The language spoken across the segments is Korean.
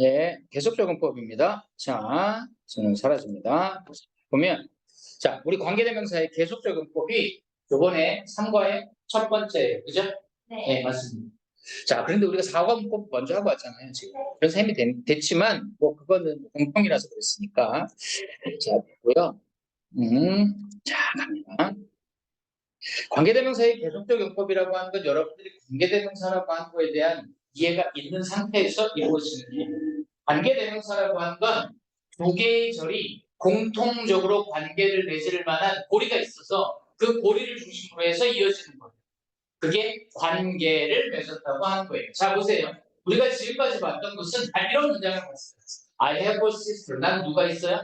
예, 계속적용법입니다. 자, 저는 사라집니다. 보면, 자, 우리 관계대명사의 계속적용법이 요번에 3과의 첫 번째예요. 그죠? 네, 맞습니다. 자, 그런데 우리가 4과문법 먼저 하고 왔잖아요, 지금. 그래서 셈이 됐지만, 뭐, 그거는 공통이라서 그랬으니까. 자, 됐고요. 자, 갑니다. 관계대명사의 계속적용법이라고 하는 건 여러분들이 관계대명사라고 하는 거에 대한 이해가 있는 상태에서 이루어지는 일이에요. 관계대명사라고 하는 건 두 개의 절이 공통적으로 관계를 맺을 만한 고리가 있어서 그 고리를 중심으로 해서 이어지는 거예요. 그게 관계를 맺었다고 하는 거예요. 자, 보세요. 우리가 지금까지 봤던 것은 이런 문장을 봤어요. I have a sister. 난 누가 있어요?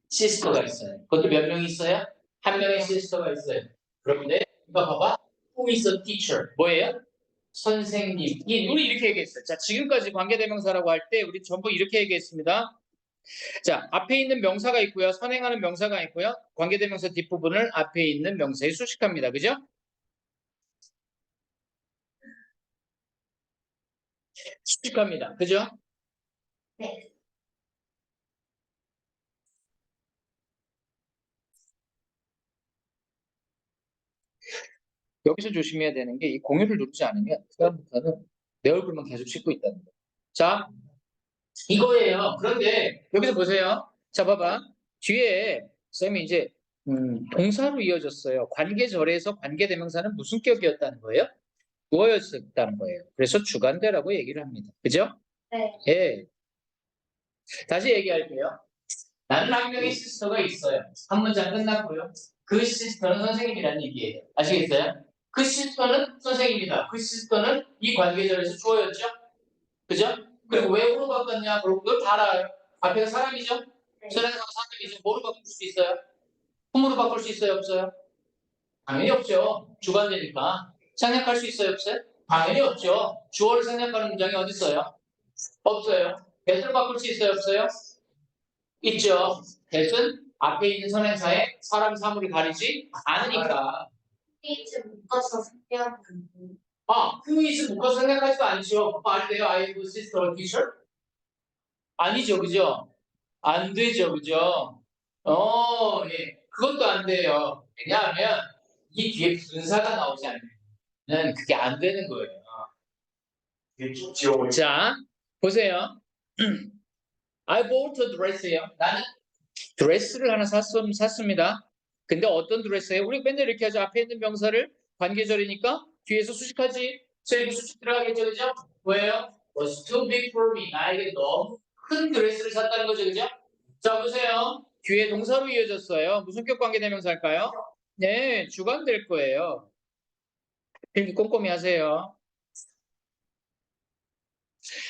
시스터가 있어요. 그것도 몇 명 있어요? 한 명의 시스터가 있어요. 그런데 이거 봐봐. Who is a teacher? 뭐예요? 선생님. 우리 이렇게 얘기했어요. 자, 지금까지 관계대명사라고 할 때 우리 전부 이렇게 얘기했습니다. 자, 앞에 있는 명사가 있고요. 선행하는 명사가 있고요. 관계대명사 뒷부분을 앞에 있는 명사에 수식합니다. 그죠? 수식합니다. 그죠? 네. 여기서 조심해야 되는 게 이 공유를 누르지 않으면 그다음부터는 내 얼굴만 계속 씻고 있다는 거예요. 자, 이거예요. 그런데 여기서 보세요. 자, 봐봐. 뒤에 쌤이 이제 동사로 이어졌어요. 관계절에서 관계대명사는 무슨 격이었다는 거예요? 주어였다는 거예요. 그래서 주관대라고 얘기를 합니다. 그죠? 네. 예. 다시 얘기할게요. 나는 한 명의 시스터가 있어요. 한 문장 끝났고요. 그 시스터는 선생님이라는 얘기예요. 아시겠어요? 그 시스터는 선생님이다. 그 시스터는 이 관계절에서 주어였죠? 그죠? 그리고 왜 호로 바꿨냐? 그럼 그걸 다 알아요. 앞에가 사람이죠? 네. 사람이죠. 뭐로 바꿀 수 있어요? 품으로 바꿀 수 있어요? 없어요? 당연히 없죠. 주관되니까. 생략할 수 있어요? 없어요? 당연히 없죠. 주어를 생략하는 문장이 어디 있어요? 없어요. 대수로 바꿀 수 있어요? 없어요? 있죠. 대신 앞에 있는 선행사에 사람 사물을 가리지 않으니까. 페이지 묶어서 생략하는 who is 묶어서 생각하지도 않죠. 말이 돼요? I have a sister or teacher? 아니죠. 그죠? 안 되죠. 그죠? 예. 그것도 안 돼요. 왜냐하면 이 뒤에 분사가 나오지 않으면 그게 안 되는 거예요. 자, 보세요. I bought a dress예요. 나는 드레스를 하나 샀습니다. 근데 어떤 드레스예요? 우리 맨날 이렇게 하죠. 앞에 있는 명사를 관계절이니까 뒤에서 수식하지. 그래서 수식 들어가겠죠. 그죠? 왜요? Was too big for me. 나에게 너무 큰 드레스를 샀다는 거죠. 그죠? 자, 보세요. 뒤에 동사로 이어졌어요. 무슨 격 관계대명사일까요? 네, 주관 될 거예요. 필기 꼼꼼히 하세요.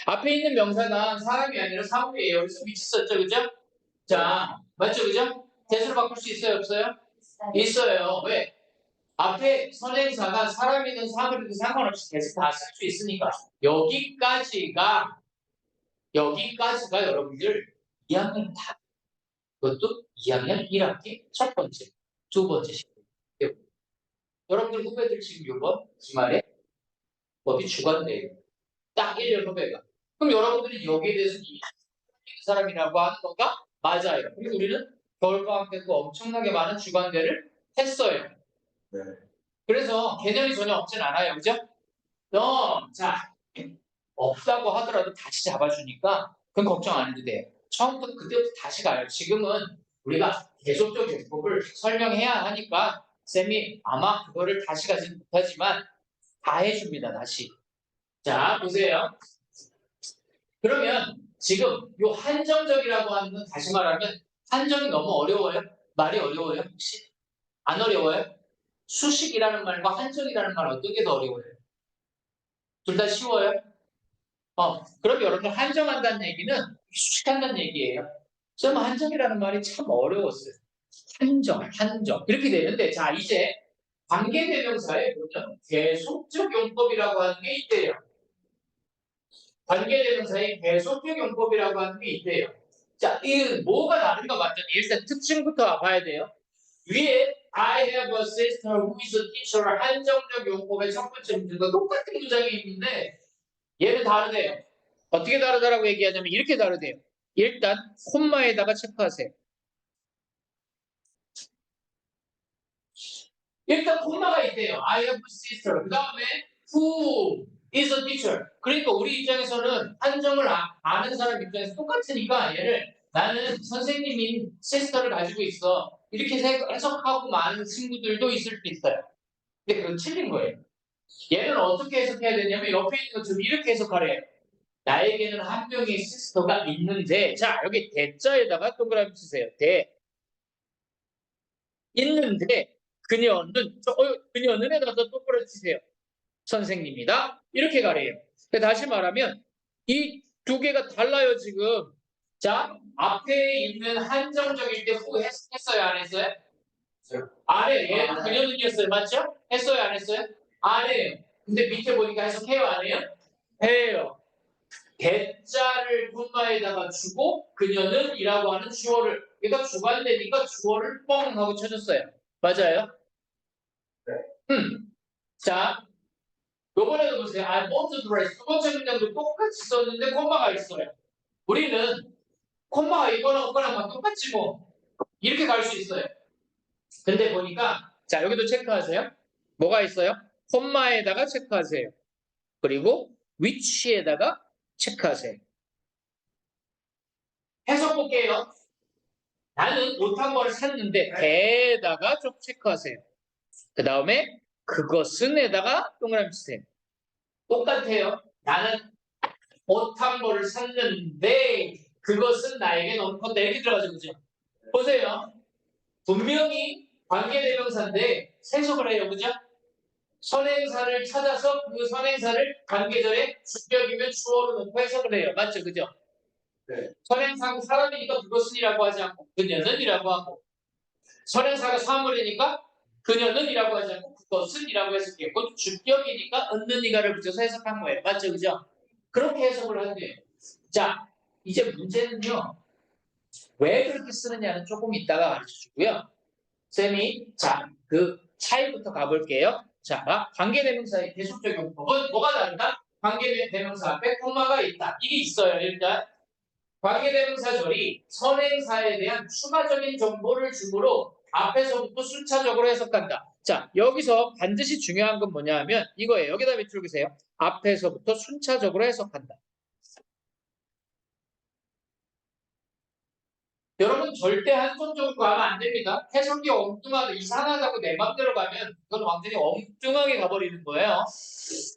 앞에 있는 명사가 사람이 아니라 사물이에요. 여기서 위치 썼죠. 그죠? 자, 맞죠? 그죠? 대수로 바꿀 수 있어요? 없어요? 있어요. 왜? 앞에 선행사가 사람이든 사물이든 상관없이 계속 다 쓸 수 있으니까 여기까지가 여러분들 2학년 다 그것도 2학년 1학기 첫 번째, 두 번째 시간. 여러분들 후배들 지금 이번 주말에 법이 주관돼요. 딱 1년 후배가. 그럼 여러분들이 여기에 대해서 이 사람이라고 하는 건가? 맞아요. 그리고 우리는 겨울방학 때도 엄청나게 많은 주관대를 했어요. 네. 그래서 개념이 전혀 없진 않아요. 그죠? 자, 없다고 하더라도 다시 잡아주니까 그건 걱정 안 해도 돼요. 처음부터 그때부터 다시 가요. 지금은 우리가 계속적 용법을 설명해야 하니까 쌤이 아마 그거를 다시 가지는 못하지만 다 해줍니다. 다시. 자, 보세요. 그러면 지금 요 한정적이라고 하는 건 다시 말하면 한정이 너무 어려워요? 말이 어려워요? 혹시? 안 어려워요? 수식이라는 말과 한정이라는 말 어떤 게 더 어려워요? 둘 다 쉬워요? 그럼 여러분 한정한다는 얘기는 수식한다는 얘기예요. 좀 한정이라는 말이 참 어려웠어요. 한정. 이렇게 되는데 자 이제 관계대명사에 보면 계속적 용법이라고 하는 게 있대요. 관계대명사의 계속적 용법이라고 하는 게 있대요. 자, 이 뭐가 다른가 봤더니 일단 특징부터 봐야 돼요. 위에 I have a sister who is a teacher 한정적 용법의 첫 번째 문제가 똑같은 문장이 있는데 얘는 다르대요. 어떻게 다르다라고 얘기하냐면 이렇게 다르대요. 일단 콤마에다가 체크하세요. 일단 콤마가 있대요. I have a sister. 그 다음에 who is a teacher. 그러니까 우리 입장에서는 한정을 아는 사람 입장에서 똑같으니까 얘를 나는 선생님인 시스터를 가지고 있어. 이렇게 해석하고 많은 친구들도 있을 수 있어요. 근데 그건 틀린 거예요. 얘는 어떻게 해석해야 되냐면 옆에 있는 것처럼 이렇게 해석하래요. 나에게는 한 명의 시스터가 있는데, 자, 여기 대자에다가 동그라미 치세요. 대. 있는데, 그녀는에다가 동그라미 치세요. 선생님이다. 이렇게 가래요. 다시 말하면, 이 두 개가 달라요, 지금. 자, 앞에 있는 한정적일 때 후 했어요, 안 했어요? 안 해요. 얘는 그녀는이었어요. 맞죠? 했어요, 안 했어요? 안 해요. 근데 밑에 보니까 해석해요, 안 해요? 해요. 대자를 콤마에다가 주고 그녀는 이라고 하는 주어를 그러니까 주관되니까 주어를 뻥 하고 쳐줬어요. 맞아요? 자, 요번에도 보세요. I bought a dress. 두 번째 문장도 똑같이 썼는데 콤마가 있어요. 우리는 콤마가 있거나 없거나 막 똑같지 뭐. 이렇게 갈 수 있어요. 근데 보니까 자, 여기도 체크하세요. 뭐가 있어요? 콤마에다가 체크하세요. 그리고 which에다가 체크하세요. 해석 볼게요. 나는 옷 한 벌을 샀는데 대에다가 좀 체크하세요. 그 다음에 그것은에다가 동그라미 치세요. 똑같아요. 나는 옷 한 벌을 샀는데 그것은 나에게 너무 컸다. 이렇게 들어가죠. 그죠? 보세요. 분명히 관계대명사인데 해석을 해요. 그죠? 선행사를 찾아서 그 선행사를 관계절에 주격이면 주어로 놓고 해석을 해요. 맞죠? 그죠? 네. 선행사가 사람이니까 그것은이라고 하지 않고 그녀는이라고 하고 선행사가 사물이니까 그녀는이라고 하지 않고 그것은이라고 해석해요. 그것도 주격이니까 은는이가를 붙여서 해석한 거예요. 맞죠? 그죠? 그렇게 해석을 한대요. 자, 이제 문제는요. 왜 그렇게 쓰느냐는 조금 이따가 가르쳐주고요. 쌤이 그 차이부터 가볼게요. 자, 관계대명사의 계속적 용법은 뭐가 다른가? 관계대명사 앞에 콤마가 있다. 이게 있어요. 일단 관계대명사절이 선행사에 대한 추가적인 정보를 주므로 앞에서부터 순차적으로 해석한다. 자, 여기서 반드시 중요한 건 뭐냐 하면 이거예요. 여기다 밑줄 그세요. 앞에서부터 순차적으로 해석한다. 여러분 절대 한손적으로 가면 안 됩니다. 해석이 엉뚱하다, 이상하다고 내 맘대로 가면 그건 완전히 엉뚱하게 가버리는 거예요.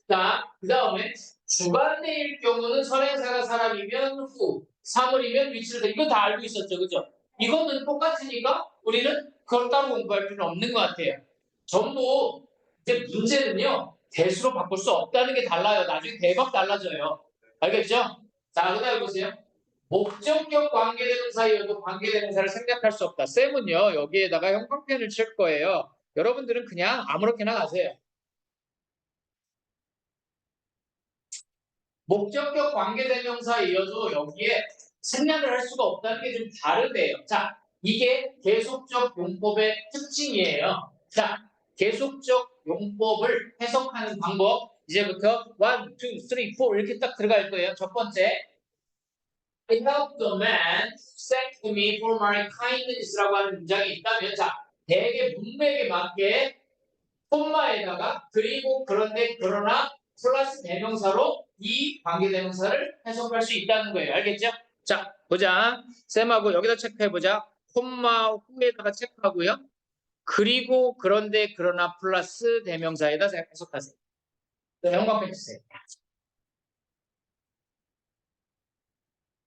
자, 그 다음에 주관대일 경우는 선행사가 사람이면 후, 사물이면 위치를 이거 다 알고 있었죠, 그죠? 이거는 똑같으니까 우리는 그걸 따로 공부할 필요는 없는 것 같아요. 전부 이제 문제는요 대수로 바꿀 수 없다는 게 달라요. 나중에 대박 달라져요. 알겠죠? 자, 그다음에 보세요. 목적격 관계대명사이어도 관계대명사를 생략할 수 없다. 쌤은요 여기에다가 형광펜을 칠 거예요. 여러분들은 그냥 아무렇게나 하세요. 목적격 관계대명사이어도 여기에 생략을 할 수가 없다는 게 좀 다르대요. 자, 이게 계속적 용법의 특징이에요. 자, 계속적 용법을 해석하는 방법 이제부터 1, 2, 3, 4 이렇게 딱 들어갈 거예요. 첫 번째 I helped the man thank me for my kindness라고 하는 문장이 있다면 자, 대개 문맥에 맞게 콤마에다가 그리고 그런데 그러나 플러스 대명사로 이 관계대명사를 해석할 수 있다는 거예요. 알겠죠? 자, 보자. 쌤하고 여기다 체크해보자. 콤마 후에다가 체크하고요. 그리고 그런데 그러나 플러스 대명사에다 해석하세요. 형광펜 주세요.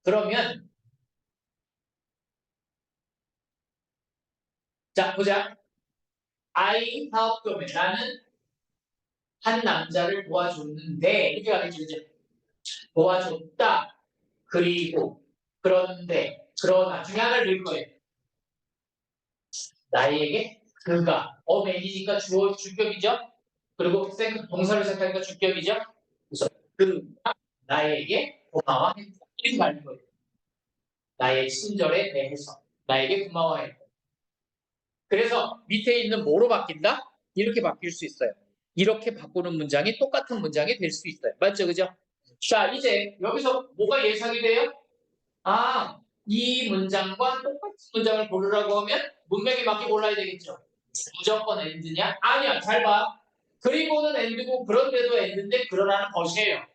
그러면 자, 보자. I helped the man. 나는 한 남자를 도와줬는데 이렇게 가겠죠. 그죠? 도와줬다. 그리고 그런데 그러나 중에 하나를 넣을 거예요. 나에게 그가 어맨이니까 주어 주격이죠. 그리고 동사를 생각하니까 주격이죠. 그래서 그가 나에게 고마워했다. 이렇게 말할 거예요. 나의 친절에 대해서 나에게 고마워했다. 그래서 밑에 있는 뭐로 바뀐다? 이렇게 바뀔 수 있어요. 이렇게 바꾸는 문장이 똑같은 문장이 될 수 있어요. 맞죠? 그죠? 자, 이제 여기서 뭐가 예상이 돼요? 아, 이 문장과 똑같은 문장을 고르라고 하면 문맥에 맞게 골라야 되겠죠. 무조건 and냐? 아니야, 잘 봐. 그리고는 and고 그런데도 and인데 그러라는 것이에요.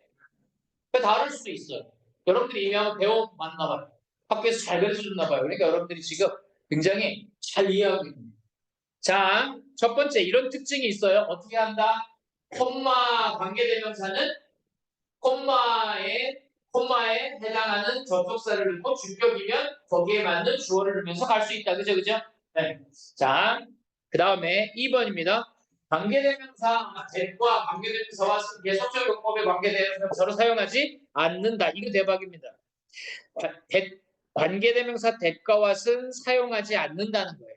다를 수도 있어요. 여러분들이 이미 한번 배워봤나 봐요. 학교에서 잘 가르쳐줬나 봐요. 그러니까 여러분들이 지금 굉장히 잘 이해하고 있습니다. 자, 첫 번째 이런 특징이 있어요. 어떻게 한다? 콤마 관계대명사는 콤마에 해당하는 접속사를 넣고 주격이면 거기에 맞는 주어를 넣으면서 갈 수 있다. 그죠? 그죠? 네. 자, 그 다음에 2번입니다. 관계대명사, 대과 관계대명사와 계속적 용법의 관계대명사로 사용하지 않는다. 이거 대박입니다. 관계대명사 대가와 쓴 사용하지 않는다는 거예요.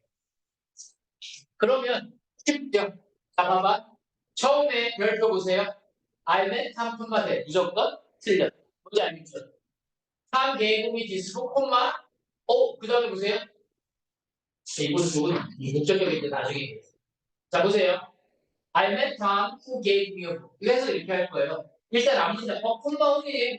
그러면 쉽죠? 잠깐만. 처음에 별표 보세요. I met 탐품마 대 무조건 틀렸. 뭔지 알겠죠? 탐 개음이 디스고 콤마 그 다음에 보세요. 이건 좋은 목적격인데 나중에. 자 보세요. I met Tom who gave me a book. 이래서 이렇게 할 거예요. 일단 앞문장 콤마 후네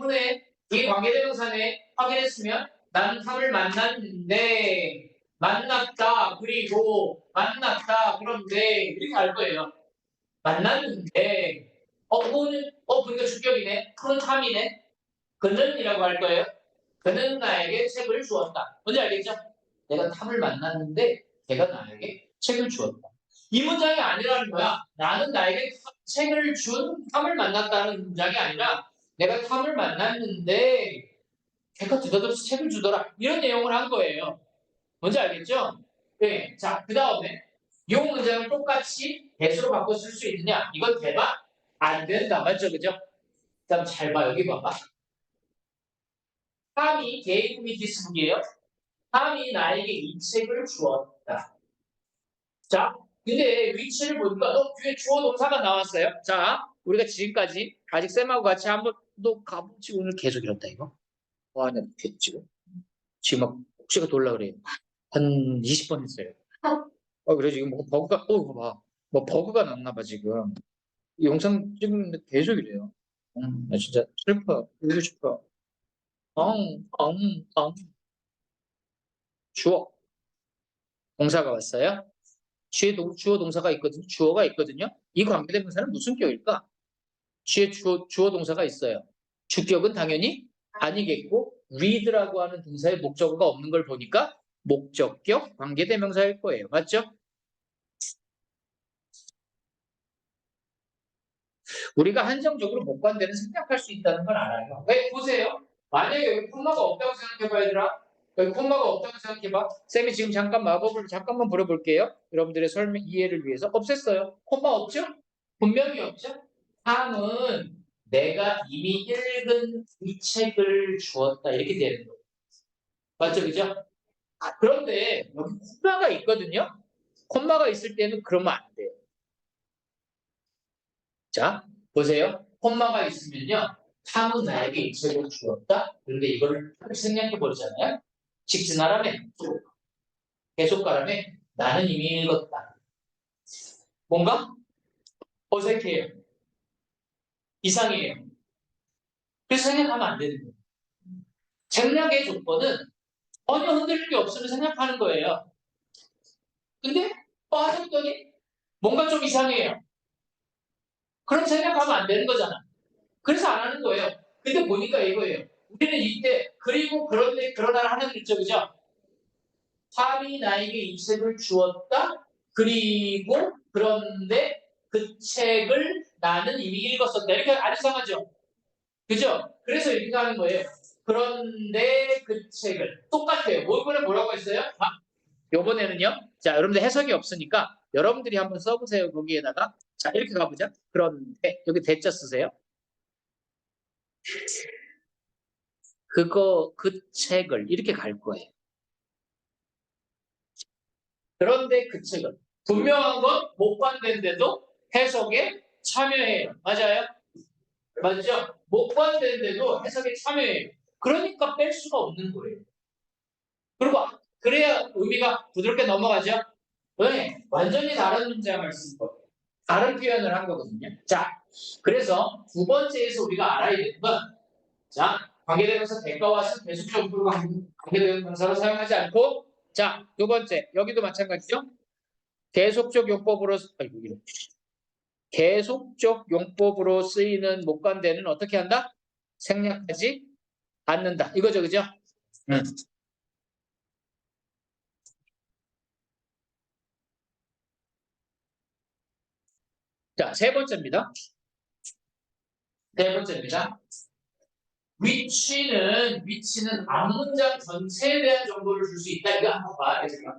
이게 관계대명사네 확인했으면 나는 탐을 만났는데 만났다 그리고 만났다 그런데 이렇게 할 거예요. 만났는데 그거는 보니까 주격이네. 그건 탐이네. 그는이라고 할 거예요. 그는 나에게 책을 주었다. 뭔지 알겠죠? 내가 탐을 만났는데 걔가 나에게 책을 주었다. 이 문장이 아니라는 거야. 나는 나에게 책을 준 탐을 만났다는 문장이 아니라 내가 탐을 만났는데 걔가 느닷없이 책을 주더라. 이런 내용을 한 거예요. 뭔지 알겠죠? 네. 자, 그 다음에 이 문장을 똑같이 대수로 바꿔 쓸 수 있느냐? 이건 대박 안 된다. 맞죠? 그죠? 그다음 잘 봐. 여기 봐봐. 탐이 게이브미 디스북이에요. 탐이 나에게 이 책을 주었다. 자, 근데 위치를 보니까 뒤에 주어 동사가 나왔어요. 자, 우리가 지금까지 아직 쌤하고 같이 한번 또 가보지 오늘 계속 이렇다 이거. 와, 나 지금 막 혹시가 돌라 그래요. 한 20번 했어요. 그래 지금 뭐 버그가 이거 봐. 뭐 버그가 났나 봐 지금. 이 영상 찍는데 계속 이래요. 나 진짜 슬퍼. 울고 싶어. 주어. 동사가 왔어요. 주어 동사가 있거든요. 주어가 있거든요. 이 관계대명사는 무슨 격일까? 주어 동사가 있어요. 주격은 당연히 아니겠고 read라고 하는 동사의 목적어가 없는 걸 보니까 목적격 관계대명사일 거예요. 맞죠? 우리가 한정적으로 목관대는 생략할 수 있다는 걸 알아요. 왜? 보세요. 만약에 여기 콤마가 없다고 생각해봐 얘들아. 여기 콤마가 없다고 생각해봐. 쌤이 지금 잠깐 마법을 잠깐만 부려볼게요. 여러분들의 설명 이해를 위해서. 없앴어요. 콤마 없죠? 분명히 없죠? 다음은 내가 이미 읽은 이 책을 주었다. 이렇게 되는 거예요. 맞죠? 그죠? 그런데 여기 콤마가 있거든요. 콤마가 있을 때는 그러면 안 돼요. 자, 보세요. 콤마가 있으면요. 탐은 나에게 이 책을 주었다. 그런데 이거를 생략해 버리잖아요. 직진하라면 계속가라면 나는 이미 읽었다. 뭔가 어색해요. 이상해요. 그래서 생략하면 안 되는 거예요. 생략의 조건은 전혀 흔들릴 게 없으면 생략하는 거예요. 근데 빠졌더니 뭔가 좀 이상해요. 그럼 생략하면 안 되는 거잖아. 그래서 안 하는 거예요. 근데 보니까 이거예요. 우리는 이때 그리고 그런데 그러나 하는 게 있죠. 그죠? 탐이 나에게 이 책을 주었다. 그리고 그런데 그 책을 나는 이미 읽었었다. 이렇게 안 이상하죠? 그죠? 그래서 이렇게 하는 거예요. 그런데 그 책을 똑같아요. 이번에 뭐라고 했어요? 요번에는요. 자, 여러분들 해석이 없으니까 여러분들이 한번 써보세요. 거기에다가. 자, 이렇게 가보자. 그런데 여기 대자 쓰세요. 그 책을 이렇게 갈 거예요. 그런데 그 책은 분명한 건 못 관대인데도 해석에 참여해요. 맞아요? 맞죠? 못 관대인데도 해석에 참여해요. 그러니까 뺄 수가 없는 거예요. 그리고 그래야 의미가 부드럽게 넘어가죠? 네, 완전히 다른 문장을 쓴 거예요. 다른 표현을 한 거거든요. 자, 그래서 두 번째에서 우리가 알아야 되는 건 자, 관계대명사 대가와 계속적 용법으로 관계대명사로 사용하지 않고 자, 두 번째 여기도 마찬가지죠. 계속적 용법으로 아이고 이런. 계속적 용법으로 쓰이는 목관대는 어떻게 한다? 생략하지 않는다. 이거죠, 그죠? 음. 자, 세 번째입니다. 세 번째입니다. 위치는 앞문장 전체에 대한 정보를 줄 수 있다. 이거 한번 봐. 얘들아.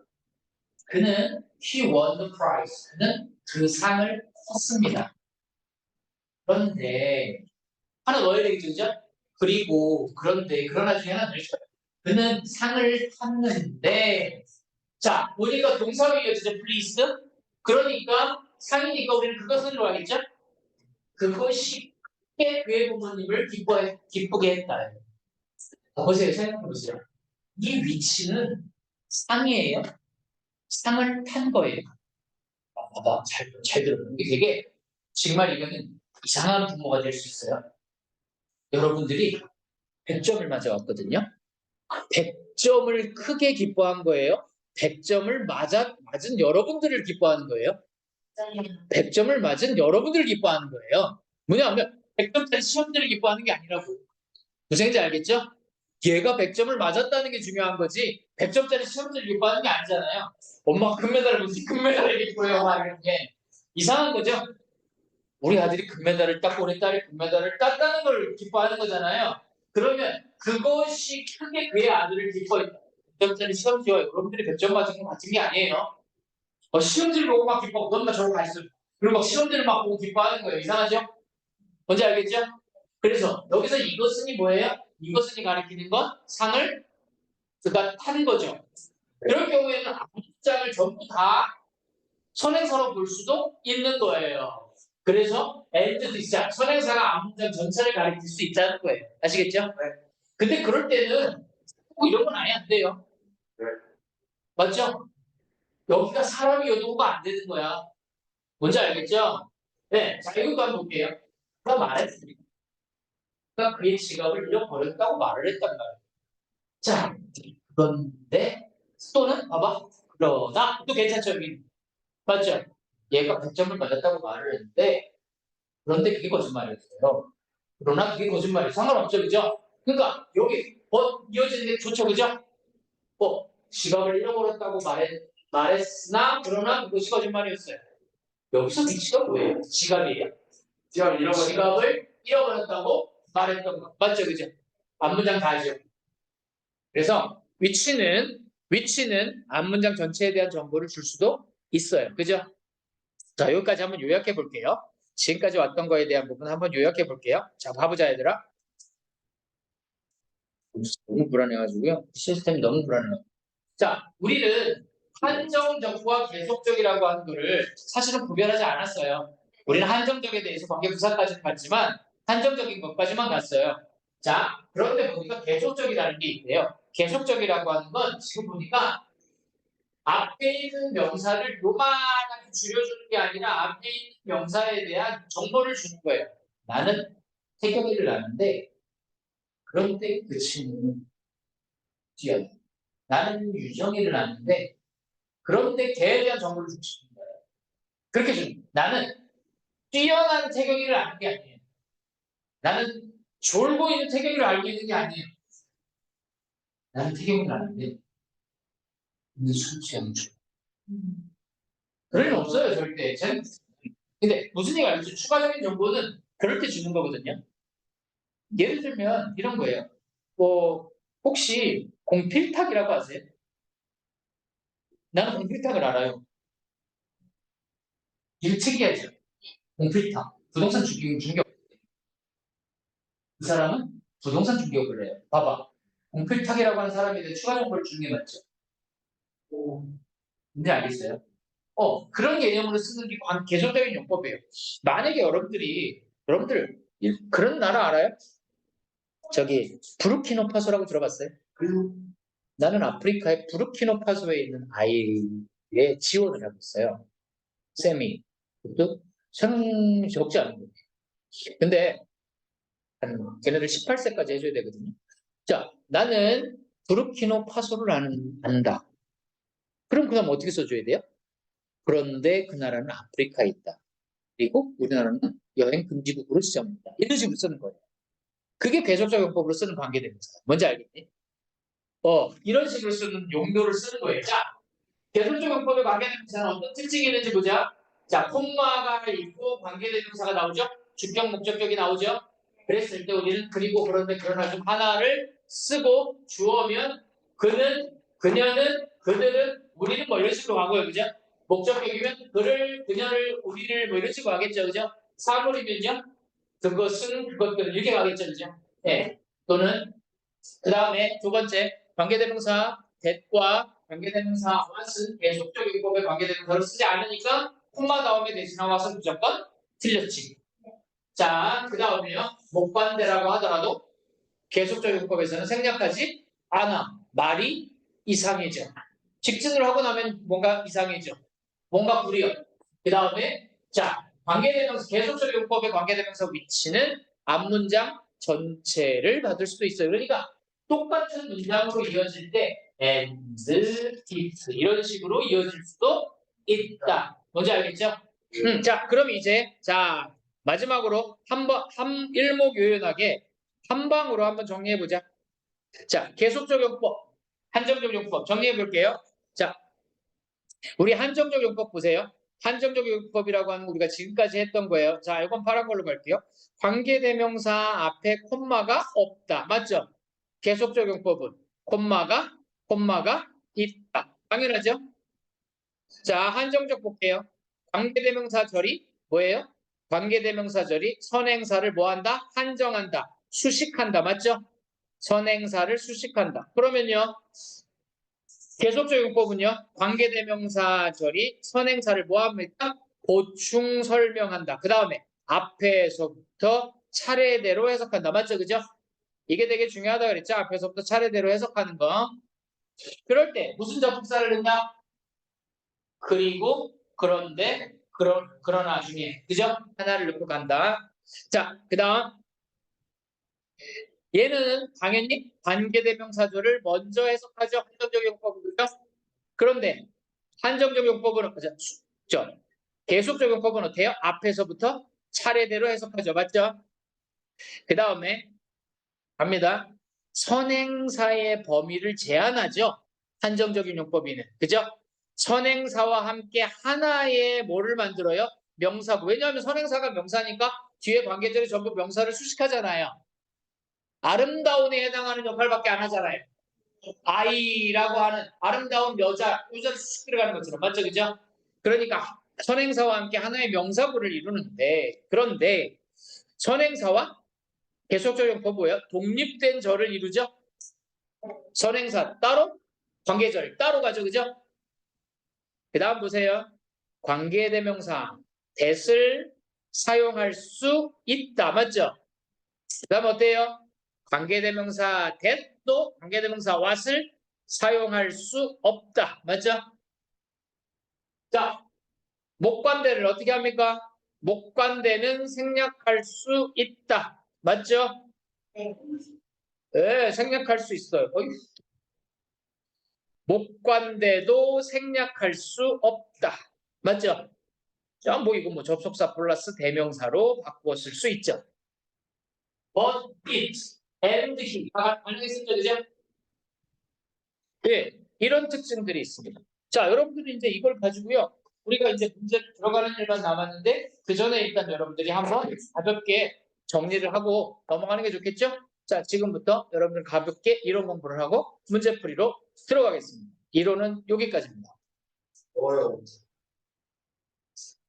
그는 he won the prize. 그는 그 상을 탔습니다. 그런데 하나 넣어야 되겠죠, 그죠? 그리고 그런데 그러나 중에 하나 더 있어요. 그는 상을 탔는데 자, 보니까 동사로 이어지죠, please. 그러니까 상이니까 우리는 그것을 좋아하겠죠? 그것이 크게 그의 부모님을 기쁘게 했다. 보세요, 생각해보세요. 이 위치는 상이에요. 상을 탄 거예요. 봐봐, 잘 들어. 이게 되게 정말 이거는 이상한 부모가 될 수 있어요. 여러분들이 100점을 맞아왔거든요. 100점을 크게 기뻐한 거예요. 100점을 맞은 여러분들을 기뻐하는 거예요. 100점을 맞은 여러분들을 기뻐하는 거예요. 뭐냐면 100점짜리 시험들을 기뻐하는 게 아니라고. 무슨 얘기인지 알겠죠? 얘가 100점을 맞았다는 게 중요한 거지 100점짜리 시험들을 기뻐하는 게 아니잖아요. 엄마가 금메달을 보지 금메달을 기뻐해요. 막 이렇게. 이상한 거죠? 우리 아들이 금메달을 땄고 우리 딸이 금메달을 땄다는 걸 기뻐하는 거잖아요. 그러면 그것이 크게 그의 아들을 기뻐했다. 100점짜리 시험 지어요. 여러분들이 100점 맞은 거 같은 게 아니에요. 시험지를 보고 막 기뻐하고 너무나 저거 가 있어요. 그리고 막 시험지를 막 보고 기뻐하는 거예요. 이상하죠? 뭔지 알겠죠? 그래서 여기서 이것은이 뭐예요? 이것은이 가리키는 건 상을 그가 탄 거죠. 그럴 경우에는 앞문장을 전부 다 선행사로 볼 수도 있는 거예요. 그래서 and this 선행사가 앞문장 전체를 가리킬 수 있다는 거예요. 아시겠죠? 네. 근데 그럴 때는 꼭 이런 건 아예 안 돼요. 네. 맞죠? 여기가 사람이 요도가 안 되는 거야. 뭔지 알겠죠? 네. 자, 이것도 한번 볼게요. 그가 말했습니다. 그가 그의 지갑을 잃어버렸다고 말을 했단 말이에요. 자, 그런데 또는 봐봐. 그러나 또 괜찮죠, 여기. 맞죠? 얘가 100점을 맞았다고 말을 했는데 그런데 그게 거짓말이었어요. 그러나 그게 거짓말이 상관없죠, 그죠? 그러니까 여기 이어지는 게 좋죠, 그죠? 지갑을 잃어버렸다고 말했으나 그러나 그것이 거짓말이었어요. 여기서 위치가 뭐예요? 지갑이에요. 지갑을 잃어버렸다고 말했던 거 맞죠, 그죠? 앞문장 다죠. 그래서 위치는 앞문장 전체에 대한 정보를 줄 수도 있어요, 그죠? 자, 여기까지 한번 요약해 볼게요. 지금까지 왔던 거에 대한 부분 한번 요약해 볼게요. 자, 봐보자, 얘들아. 너무 불안해가지고요. 시스템이 너무 불안해요. 자, 우리는 한정적과 계속적이라고 하는 거를 사실은 구별하지 않았어요. 우리는 한정적에 대해서 관계부사까지 갔지만 한정적인 것까지만 갔어요. 자, 그런데 보니까 계속적이라는 게 있대요. 계속적이라고 하는 건 지금 보니까 앞에 있는 명사를 요만하게 줄여주는 게 아니라 앞에 있는 명사에 대한 정보를 주는 거예요. 나는 태경이를 낳는데 그런데 그 친구는 뛰어나. 나는 유정이를 낳는데 그런데 걔에 대한 정보를 주고 싶은 거예요. 그렇게 나는 뛰어난 태경이를 아는 게 아니에요. 나는 졸고 있는 태경이를 알고 있는 게 아니에요. 나는 태경이를 아는데 근데 술 취하는 줄. 그럴 일 없어요, 절대. 근데 무슨 얘기가 알죠? 추가적인 정보는 그럴 때 주는 거거든요. 예를 들면 이런 거예요. 혹시 공필탁이라고 아세요? 나는 공필탁을 알아요. 일 특이하죠. 공필탁. 부동산 중개업. 그 사람은 부동산 중개업을 해요. 봐봐. 공필탁이라고 하는 사람에 대해 추가 정보를 주는 게 맞죠. 근데 알겠어요? 그런 개념으로 쓰는 게 계속적인 용법이에요. 만약에 여러분들 그런 나라 알아요? 저기 부르키노파소라고 들어봤어요? 나는 아프리카의 부르키노파소에 있는 아이의 지원을 하고 있어요. 쌤이 그것도 적지 않은 거예요. 근데 걔네들 18세까지 해줘야 되거든요. 자, 나는 부르키나파소를 안다. 그럼 그 다음 어떻게 써줘야 돼요? 그런데 그 나라는 아프리카에 있다. 그리고 우리나라는 여행 금지국으로 지정합니다. 이런 식으로 쓰는 거예요. 그게 계속적 용법으로 쓰는 관계대명사. 뭔지 알겠니? 이런 식으로 쓰는 용도를 쓰는 거예요. 자, 계속적 용법의 관계대명사는 어떤 특징이 있는지 보자. 자, 콤마가 있고 관계대명사가 나오죠. 주격, 목적격이 나오죠. 그랬을 때 우리는 그리고 그런데 그러나 중 하나를 쓰고 주어면 그는, 그녀는, 그들은, 우리는 뭐 이런 식으로 가고요. 그죠? 목적격이면 그를, 그녀를, 우리를 뭐 이런 식으로 가겠죠. 그죠? 사물이면요. 그것은, 그것들은 이렇게 가겠죠. 그죠? 네. 또는 그 다음에 두 번째 관계대명사 that과 관계대명사 what은 계속적 용법의 관계대명사로 쓰지 않으니까 콤마 다음에 대신 나와서 무조건 틀렸지. 자, 그 다음에요. 목관대라고 하더라도 계속적 용법에서는 생략하지 않아. 말이 이상해져. 직진을 하고 나면 뭔가 이상해져. 뭔가 구려. 그 다음에 자, 관계대명사 계속적 용법의 관계대명사 위치는 앞문장 전체를 받을 수도 있어요. 그러니까 똑같은 문장으로 이어질 때 and, it 이런 식으로 이어질 수도 있다. 뭔지 알겠죠? 자, 그럼 이제 자 마지막으로 일목요연하게 한 방으로 한번 정리해 보자. 자, 계속적 용법, 한정적 용법 정리해 볼게요. 자, 우리 한정적 용법 보세요. 한정적 용법이라고 하는 거 우리가 지금까지 했던 거예요. 자, 이건 파란 걸로 갈게요. 관계대명사 앞에 콤마가 없다. 맞죠? 계속적 용법은 콤마가 있다. 당연하죠? 자, 한정적 볼게요. 관계대명사절이 뭐예요? 관계대명사절이 선행사를 뭐한다? 한정한다. 수식한다. 맞죠? 선행사를 수식한다. 그러면요. 계속적 용법은요. 관계대명사절이 선행사를 뭐합니까? 보충 설명한다. 그 다음에 앞에서부터 차례대로 해석한다. 맞죠? 그죠? 이게 되게 중요하다 그랬죠? 앞에서부터 차례대로 해석하는 거. 그럴 때 무슨 접속사를 넣나? 그리고 그런데 그러나 중에 그죠? 하나를 넣고 간다. 자, 그 다음 얘는 당연히 관계대명사절을 먼저 해석하죠. 한정적 용법이죠. 그런데 한정적 용법은 계속적 용법은 어때요? 앞에서부터 차례대로 해석하죠. 맞죠? 그 다음에 갑니다. 선행사의 범위를 제한하죠. 한정적인 용법이는. 그죠? 선행사와 함께 하나의 뭐를 만들어요? 명사고. 왜냐하면 선행사가 명사니까 뒤에 관계절이 전부 명사를 수식하잖아요. 아름다운에 해당하는 역할밖에 안 하잖아요. 아이라고 하는 아름다운 여자를 수식 들어가는 것처럼. 맞죠? 그죠? 그러니까 선행사와 함께 하나의 명사구를 이루는데, 그런데 선행사와 계속적 용법 뭐예요? 독립된 절을 이루죠? 선행사 따로, 관계절 따로 가죠. 그죠? 그 다음 보세요. 관계대명사 that을 사용할 수 있다. 맞죠? 그 다음 어때요? 관계대명사 that도 관계대명사 what을 사용할 수 없다. 맞죠? 자, 목관대를 어떻게 합니까? 목관대는 생략할 수 있다. 맞죠? 네. 네, 생략할 수 있어요. 목관대도 생략할 수 없다. 맞죠? 자, 뭐 이거 뭐 접속사 플러스 대명사로 바꾸어 쓸 수 있죠. But it and he 가능했었죠, 그죠? 예, 이런 특징들이 있습니다. 자, 여러분들이 이제 이걸 가지고요. 우리가 이제 문제 들어가는 일만 남았는데 그 전에 일단 여러분들이 한번 가볍게 정리를 하고 넘어가는 게 좋겠죠? 자, 지금부터 여러분들 가볍게 이론 공부를 하고 문제풀이로 들어가겠습니다. 이론은 여기까지입니다. 어려워.